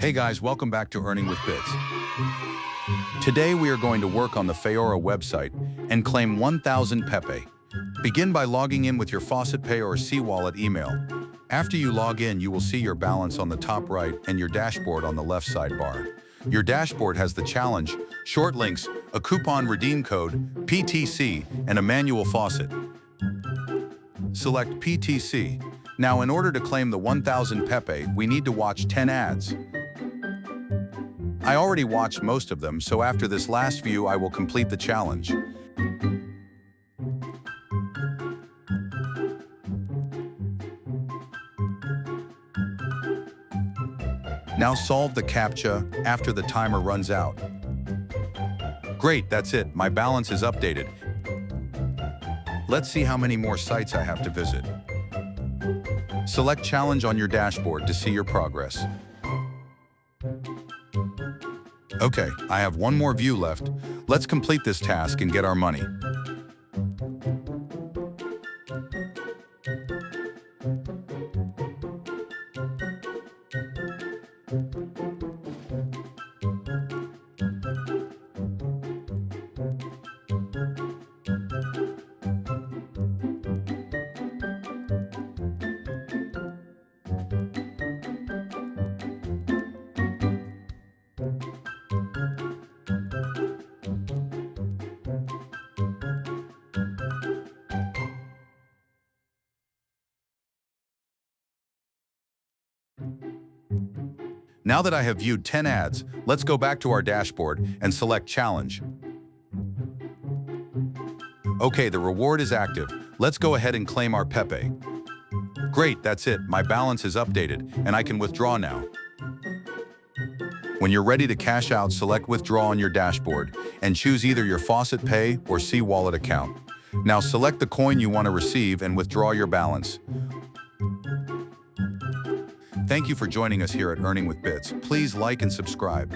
Hey guys, welcome back to Earning with Bits. Today we are going to work on the Feyorra website and claim 1,000 Pepe. Begin by logging in with your Faucet Pay or C-Wallet email. After you log in, you will see your balance on the top right and your dashboard on the left sidebar. Your dashboard has the challenge, Shortlinks, a coupon redeem code, PTC, and a manual faucet. Select PTC. Now, in order to claim the 1,000 Pepe, we need to watch 10 ads. I already watched most of them, so after this last view, I will complete the challenge. Now solve the CAPTCHA after the timer runs out. Great, that's it. My balance is updated. Let's see how many more sites I have to visit. Select Challenge on your dashboard to see your progress. Okay, I have one more view left. Let's complete this task and get our money. Now that I have viewed 10 ads, let's go back to our dashboard and select Challenge. Okay, the reward is active. Let's go ahead and claim our Pepe. Great, that's it. My balance is updated, and I can withdraw now. When you're ready to cash out, select Withdraw on your dashboard and choose either your Faucet Pay or C-Wallet account. Now select the coin you want to receive and withdraw your balance. Thank you for joining us here at Earning with Bits. Please like and subscribe.